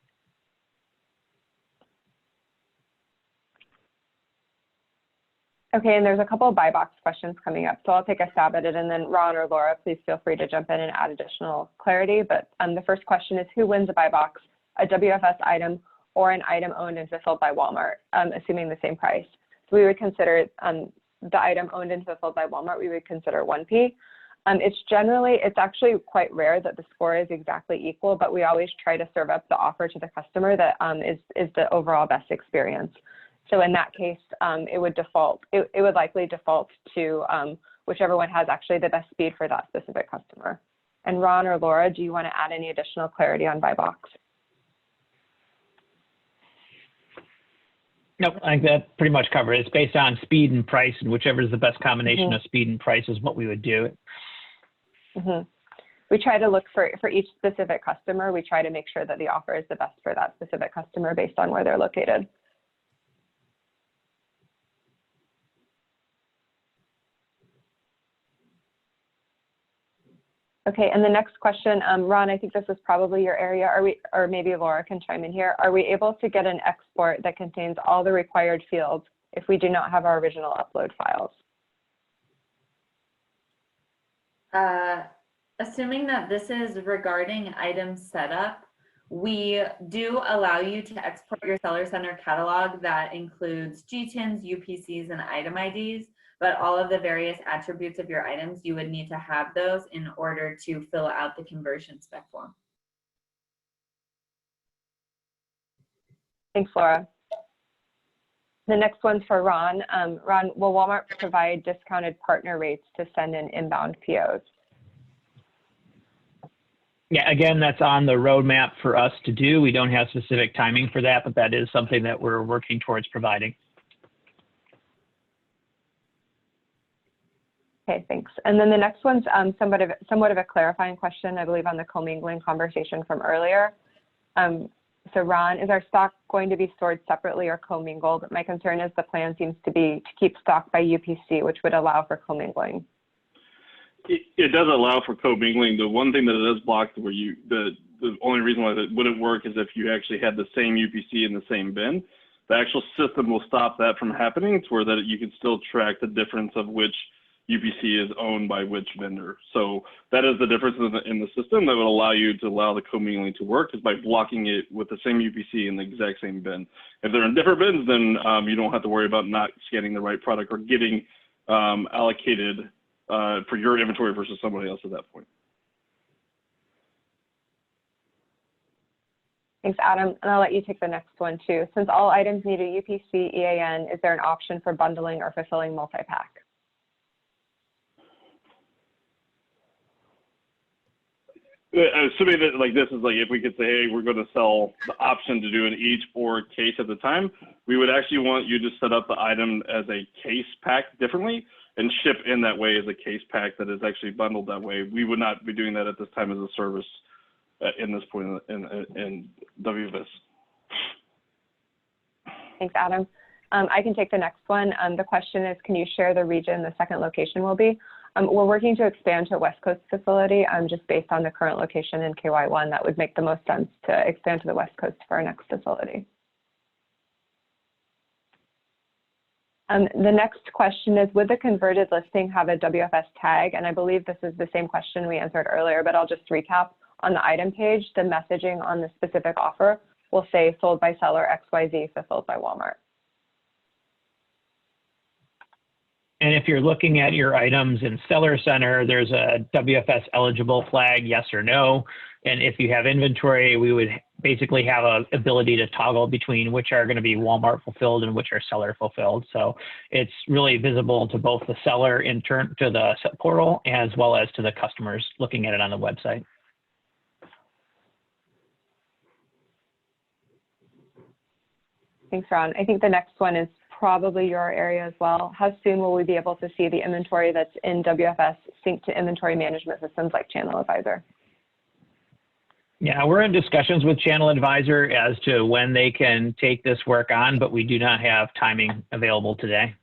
Okay, and there's a couple of buy box questions coming up, so I'll take a stab at it, and then Ron or Laura, please feel free to jump in and add additional clarity. But the first question is, who wins a buy box, a WFS item or an item owned and fulfilled by Walmart, assuming the same price? So we would consider the item owned and fulfilled by Walmart, we would consider 1P. It's actually quite rare that the score is exactly equal, but we always try to serve up the offer to the customer that is the overall best experience. So in that case, it would likely default to whichever one has actually the best speed for that specific customer. And Ron or Laura, do you want to add any additional clarity on buy box? Nope, I think that pretty much covered it. It's based on speed and price, and whichever is the best combination of speed and price is what we would do. We try to look for each specific customer. We try to make sure that the offer is the best for that specific customer based on where they're located. Okay, and the next question, Ron, I think this is probably your area. Or maybe Laura can chime in here. Are we able to get an export that contains all the required fields if we do not have our original upload files? Assuming that this is regarding item setup, we do allow you to export your Seller Center catalog that includes GTINs, UPCs, and item IDs. But all of the various attributes of your items, you would need to have those in order to fill out the conversion spec form. Thanks, Laura. The next one's for Ron. Ron, will Walmart provide discounted partner rates to send in inbound POs? Yeah, again, that's on the roadmap for us to do. We don't have specific timing for that, but that is something that we're working towards providing. Okay, thanks. And then the next one's somewhat of a clarifying question, I believe, on the commingling conversation from earlier. So Ron, is our stock going to be stored separately or commingled? My concern is the plan seems to be to keep stock by UPC, which would allow for commingling. It does allow for commingling. The one thing that it is blocked where the only reason why that wouldn't work is if you actually had the same UPC in the same bin. The actual system will stop that from happening to where that you can still track the difference of which UPC is owned by which vendor. So that is the difference in the system that would allow you to allow the commingling to work, is by blocking it with the same UPC in the exact same bin. If they're in different bins, then you don't have to worry about not scanning the right product or getting allocated for your inventory versus somebody else at that point. Thanks, Adam. And I'll let you take the next one too. Since all items need a UPC EAN, is there an option for bundling or fulfilling multi-pack? Assuming that like this is like if we could say, hey, we're going to sell the option to do an each or case at the time, we would actually want you to set up the item as a case pack differently and ship in that way as a case pack that is actually bundled that way. We would not be doing that at this time as a service in this point in WFS. Thanks, Adam. I can take the next one. The question is, can you share the region the second location will be? We're working to expand to a West Coast facility just based on the current location in KY1. That would make the most sense to expand to the West Coast for our next facility. The next question is, would the converted listing have a WFS tag? And I believe this is the same question we answered earlier, but I'll just recap. On the item page, the messaging on the specific offer will say sold by seller XYZ, fulfilled by Walmart. And if you're looking at your items in Seller Center, there's a WFS eligible flag, yes or no. And if you have inventory, we would basically have an ability to toggle between which are going to be Walmart fulfilled and which are seller fulfilled. So it's really visible to both the seller in turn to the portal as well as to the customers looking at it on the website. Thanks, Ron. I think the next one is probably your area as well. How soon will we be able to see the inventory that's in WFS sync to inventory management systems like Channel Advisor? Yeah, we're in discussions with Channel Advisor as to when they can take this work on, but we do not have timing available today.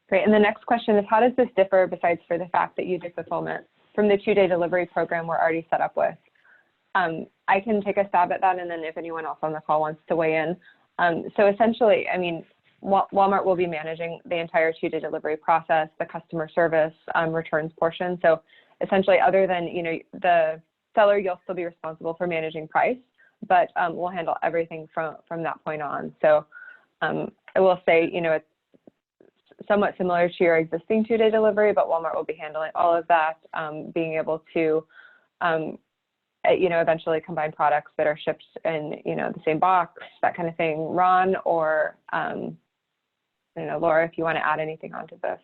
Great. And the next question is, how does this differ, besides for the fact that you do fulfillment, from the 2-day delivery program we're already set up with? I can take a stab at that, and then if anyone else on the call wants to weigh in. So essentially, I mean, Walmart will be managing the entire 2-day delivery process, the customer service, returns portion. So essentially, other than, you know, the seller, you'll still be responsible for managing price, but we'll handle everything from that point on. So I will say, you know, it's somewhat similar to your existing 2-day delivery, but Walmart will be handling all of that, being able to, you know, eventually combine products that are shipped in, you know, the same box, that kind of thing. Ron or, I don't know, Laura, if you want to add anything onto this.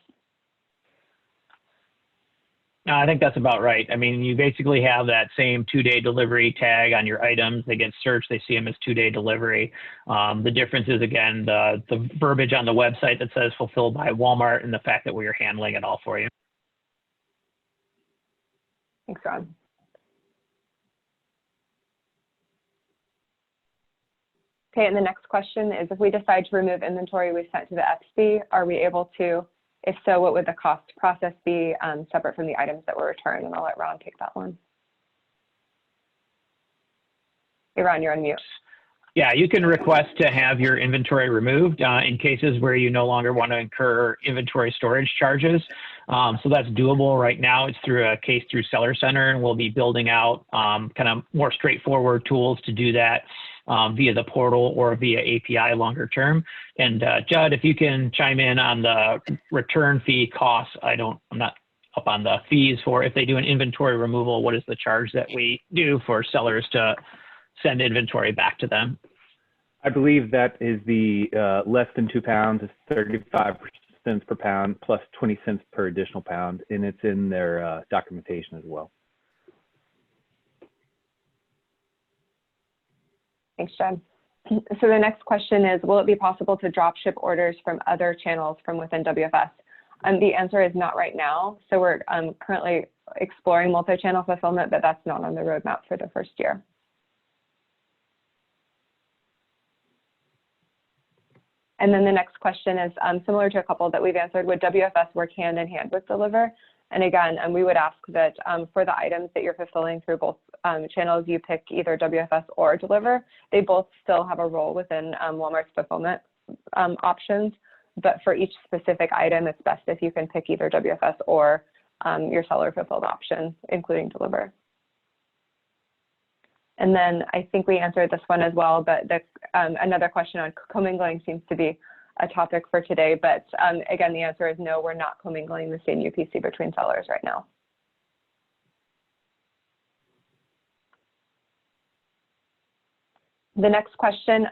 No, I think that's about right. I mean, you basically have that same 2-day delivery tag on your items. They get searched, they see them as 2-day delivery. The difference is, again, the verbiage on the website that says fulfilled by Walmart and the fact that we are handling it all for you. Thanks, Ron. Okay, and the next question is, if we decide to remove inventory we sent to the XB, are we able to? If so, what would the cost process be separate from the items that were returned? And I'll let Ron take that one. Hey, Ron, you're on mute. Yeah, you can request to have your inventory removed in cases where you no longer want to incur inventory storage charges. So that's doable right now. It's through a case through Seller Center, and we'll be building out kind of more straightforward tools to do that via the portal or via API longer term. And Judd, if you can chime in on the return fee costs. I'm not up on the fees for if they do an inventory removal, what is the charge that we do for sellers to send inventory back to them? I believe that is the less than 2 pounds is 35 cents per pound plus 20 cents per additional pound, and it's in their documentation as well. Thanks, Jen. So the next question is, will it be possible to drop ship orders from other channels from within WFS? The answer is not right now. So we're currently exploring multi-channel fulfillment, but that's not on the roadmap for the first year. And then the next question is similar to a couple that we've answered. Would WFS work hand in hand with Deliver? And again, we would ask that for the items that you're fulfilling through both channels, you pick either WFS or Deliver. They both still have a role within Walmart's fulfillment options, but for each specific item, it's best if you can pick either WFS or your seller fulfilled option, including Deliver. And then I think we answered this one as well, but another question on commingling seems to be a topic for today. But again, the answer is no, we're not commingling the same UPC between sellers right now. The next question,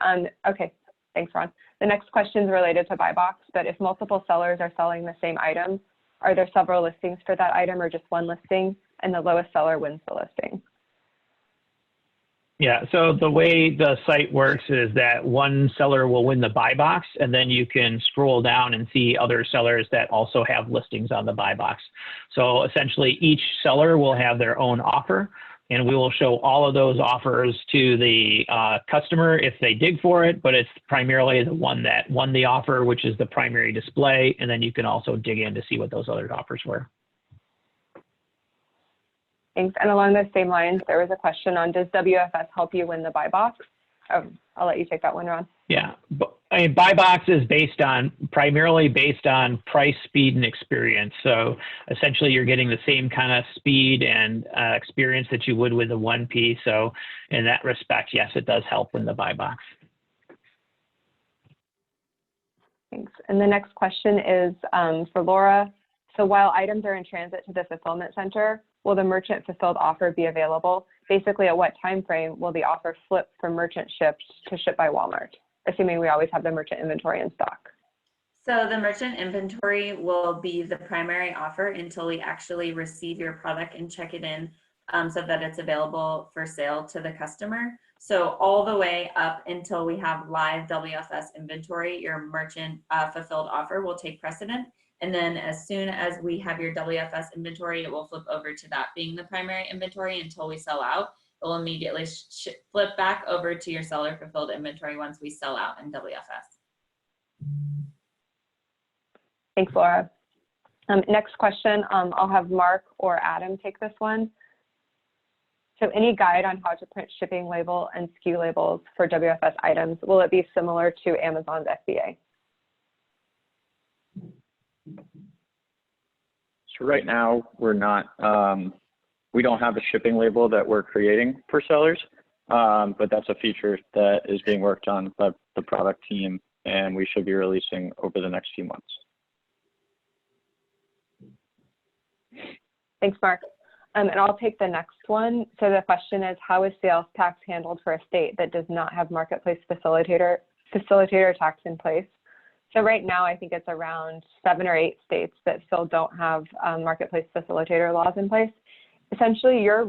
okay, thanks, Ron. The next question is related to buy box, but if multiple sellers are selling the same item, are there several listings for that item or just one listing, and the lowest seller wins the listing? Yeah, so the way the site works is that one seller will win the buy box, and then you can scroll down and see other sellers that also have listings on the buy box. So essentially each seller will have their own offer, and we will show all of those offers to the customer if they dig for it, but it's primarily the one that won the offer, which is the primary display, and then you can also dig in to see what those other offers were. Thanks. And along those same lines, there was a question on, does WFS help you win the buy box? Oh, I'll let you take that one, Ron. Yeah, I mean, buy box is primarily based on price, speed, and experience. So essentially, you're getting the same kind of speed and experience that you would with a 1P. So in that respect, yes, it does help win the buy box. Thanks. And the next question is for Laura. So while items are in transit to the fulfillment center, will the merchant fulfilled offer be available? Basically, at what time frame will the offer flip from merchant shipped to ship by Walmart, assuming we always have the merchant inventory in stock? So the merchant inventory will be the primary offer until we actually receive your product and check it in so that it's available for sale to the customer. So all the way up until we have live WFS inventory, your merchant fulfilled offer will take precedent. And then as soon as we have your WFS inventory, it will flip over to that being the primary inventory until we sell out. It will immediately flip back over to your seller fulfilled inventory once we sell out in WFS. Thanks, Laura. Next question, I'll have Mark or Adam take this one. So any guide on how to print shipping label and SKU labels for WFS items? Will it be similar to Amazon's FBA? So right now we're not, we don't have a shipping label that we're creating for sellers, but that's a feature that is being worked on by the product team, and we should be releasing over the next few months. Thanks, Mark. And I'll take the next one. So the question is, how is sales tax handled for a state that does not have marketplace facilitator tax in place? So right now, I think it's around 7 or 8 states that still don't have marketplace facilitator laws in place. Essentially, your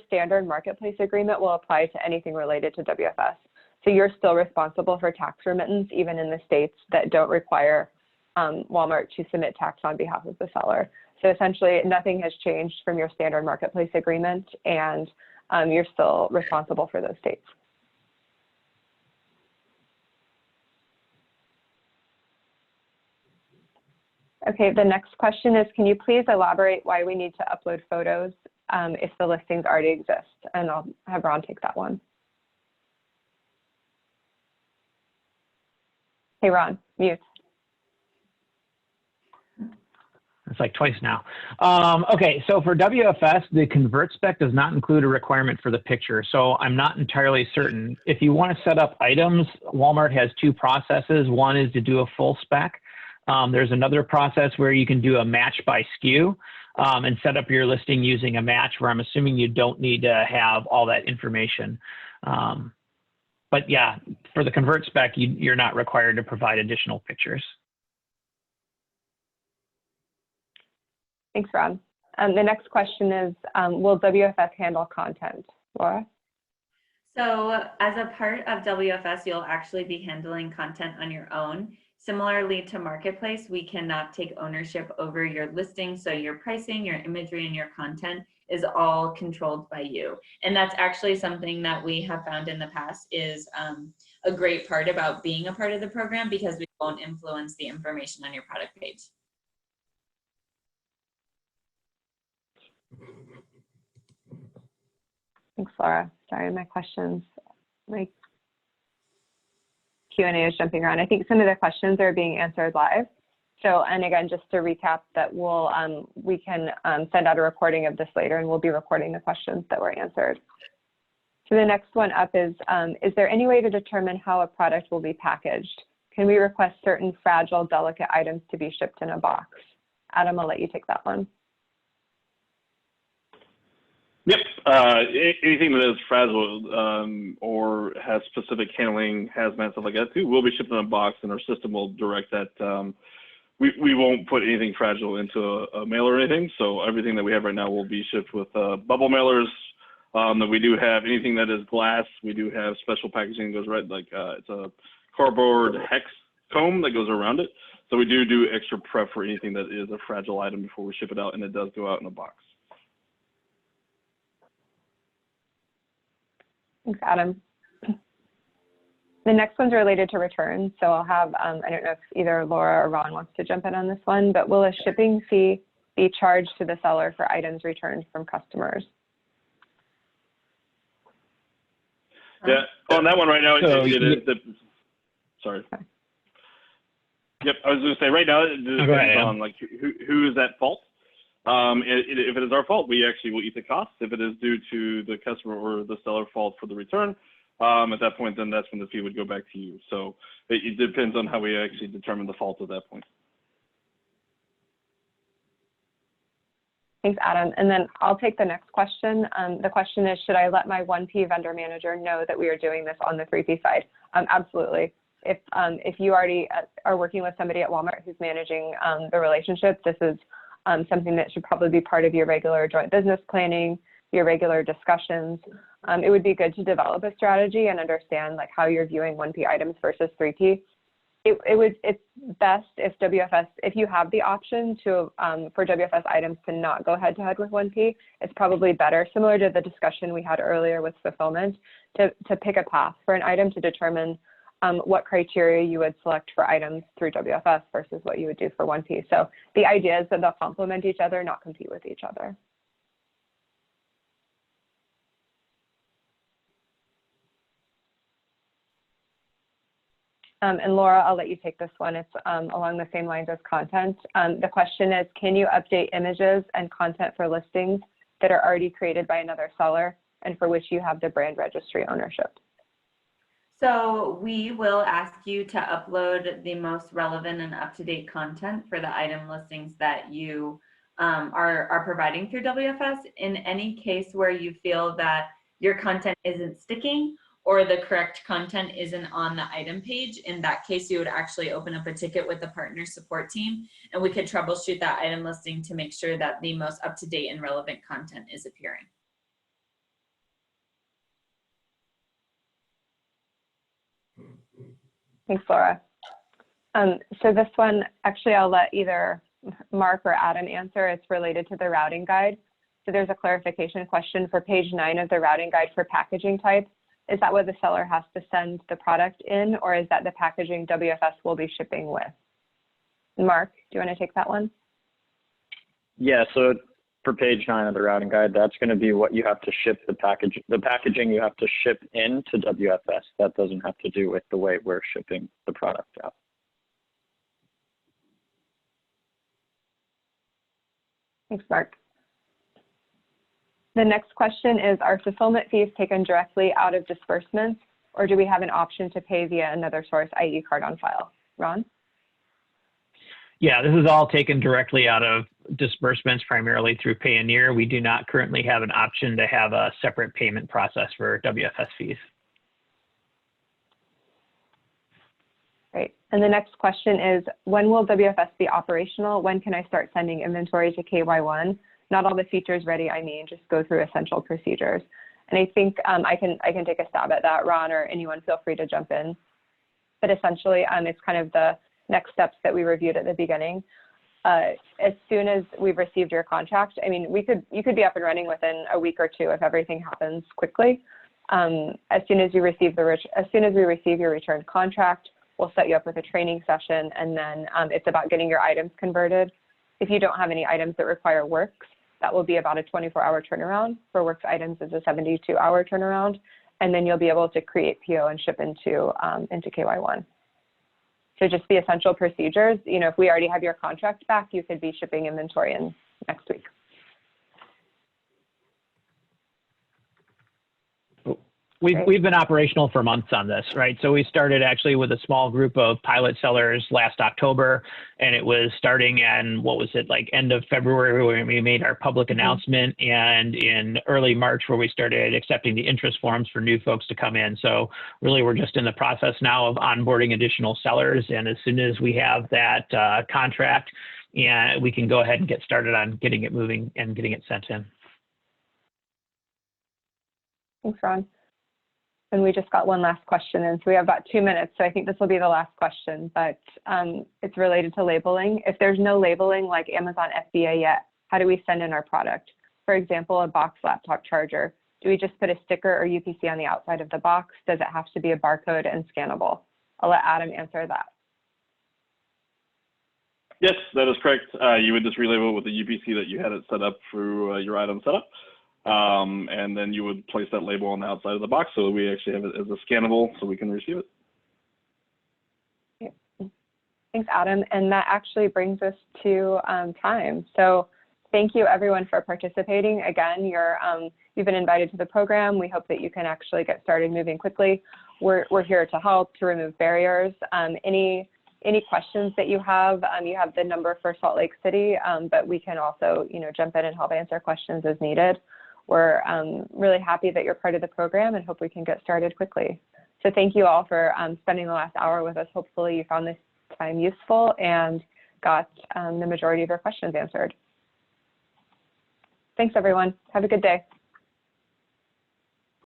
standard marketplace agreement will apply to anything related to WFS. So you're still responsible for tax remittance, even in the states that don't require Walmart to submit tax on behalf of the seller. So essentially, nothing has changed from your standard marketplace agreement, and you're still responsible for those states. Okay, the next question is, can you please elaborate why we need to upload photos if the listings already exist? And I'll have Ron take that one. Hey, Ron, mute. It's like twice now. Okay, so for WFS, the convert spec does not include a requirement for the picture, so I'm not entirely certain. If you want to set up items, Walmart has 2 processes. One is to do a full spec. There's another process where you can do a match by SKU and set up your listing using a match, where I'm assuming you don't need to have all that information. But yeah, for the convert spec, you're not required to provide additional pictures. Thanks, Ron. The next question is, will WFS handle content? Laura? So as a part of WFS, you'll actually be handling content on your own. Similarly to Marketplace, we cannot take ownership over your listing. So your pricing, your imagery, and your content is all controlled by you. And that's actually something that we have found in the past is a great part about being a part of the program, because we won't influence the information on your product page. Thanks, Laura. Sorry, my questions, my Q&A is jumping around. I think some of the questions are being answered live. So, and again, just to recap that we can send out a recording of this later, and we'll be recording the questions that were answered. So the next one up is there any way to determine how a product will be packaged? Can we request certain fragile, delicate items to be shipped in a box? Adam, I'll let you take that one. Yep. Anything that is fragile or has specific handling, hazmat, stuff like that too, will be shipped in a box, and our system will direct that. We won't put anything fragile into a mailer or anything. So everything that we have right now will be shipped with bubble mailers. That we do have anything that is glass. We do have special packaging that goes right, like it's a cardboard hex comb that goes around it. So we do extra prep for anything that is a fragile item before we ship it out, and it does go out in a box. Thanks, Adam. The next one's related to returns. So I'll have, I don't know if either Laura or Ron wants to jump in on this one, but will a shipping fee be charged to the seller for items returned from customers? Yeah, on that one right now, So sorry. Yep, I was going to say right now, it depends on like who is at fault. If it is our fault, we actually will eat the cost. If it is due to the customer or the seller fault for the return, at that point, then that's when the fee would go back to you. So it depends on how we actually determine the fault at that point. Thanks, Adam. And then I'll take the next question. The question is, should I let my 1P vendor manager know that we are doing this on the 3P side? Absolutely. If you already are working with somebody at Walmart who's managing the relationship, this is something that should probably be part of your regular joint business planning. your regular discussions. It would be good to develop a strategy and understand like how you're viewing 1P items versus 3P. It's best if WFS, if you have the option to, for WFS items to not go head to head with 1P, it's probably better, similar to the discussion we had earlier with fulfillment, to pick a path for an item to determine what criteria you would select for items through WFS versus what you would do for 1P. So the idea is that they'll complement each other, not compete with each other. And Laura, I'll let you take this one. It's along the same lines as content. The question is, can you update images and content for listings that are already created by another seller and for which you have the brand registry ownership? So we will ask you to upload the most relevant and up-to-date content for the item listings that you are providing through WFS. In any case where you feel that your content isn't sticking or the correct content isn't on the item page, in that case, you would actually open up a ticket with the partner support team, and we could troubleshoot that item listing to make sure that the most up-to-date and relevant content is appearing. Thanks, Laura. So this one, actually, I'll let either Mark or Adam answer. It's related to the routing guide. So there's a clarification question for page 9 of the routing guide for packaging type. Is that what the seller has to send the product in, or is that the packaging WFS will be shipping with? Mark, do you want to take that one? Yeah, so for page 9 of the routing guide, that's going to be what you have to ship the packaging you have to ship into WFS. That doesn't have to do with the way we're shipping the product out. Thanks, Mark. The next question is, are fulfillment fees taken directly out of disbursements, or do we have an option to pay via another source, i.e. card on file? Ron? Yeah, this is all taken directly out of disbursements, primarily through Payoneer. We do not currently have an option to have a separate payment process for WFS fees. Great. And the next question is, when will WFS be operational? When can I start sending inventory to KY1? Not all the features ready, I mean, just go through essential procedures. And I think I can take a stab at that, Ron, or anyone feel free to jump in. But essentially, it's kind of the next steps that we reviewed at the beginning. As soon as we've received your contract, I mean, you could be up and running within a week or two if everything happens quickly. As soon as we receive your returned contract, we'll set you up with a training session, and then it's about getting your items converted. If you don't have any items that require works, that will be about a 24-hour turnaround. For works items, is a 72-hour turnaround, and then you'll be able to create PO and ship into KY1. So just the essential procedures. You know, if we already have your contract back, you could be shipping inventory in next week. We've been operational for months on this, right? So we started actually with a small group of pilot sellers last October, and it was starting in, what was it, like end of February when we made our public announcement, and in early March where we started accepting the interest forms for new folks to come in. So really we're just in the process now of onboarding additional sellers, and as soon as we have that contract, we can go ahead and get started on getting it moving and getting it sent in. Thanks, Ron. And we just got one last question in, so we have about 2 minutes. So I think this will be the last question, but it's related to labeling. If there's no labeling like Amazon FBA yet, how do we send in our product? For example, a box laptop charger. Do we just put a sticker or UPC on the outside of the box? Does it have to be a barcode and scannable? I'll let Adam answer that. Yes, that is correct. You would just relabel it with the UPC that you had it set up through your item setup. And then you would place that label on the outside of the box so we actually have it as a scannable so we can receive it. Thanks, Adam. And that actually brings us to time. So thank you everyone for participating. Again, you've been invited to the program. We hope that you can actually get started moving quickly. We're here to help, to remove barriers. Any questions that you have the number for Salt Lake City, but we can also, jump in and help answer questions as needed. We're really happy that you're part of the program and hope we can get started quickly. So thank you all for spending the last hour with us. Hopefully you found this time useful and got the majority of your questions answered. Thanks, everyone. Have a good day.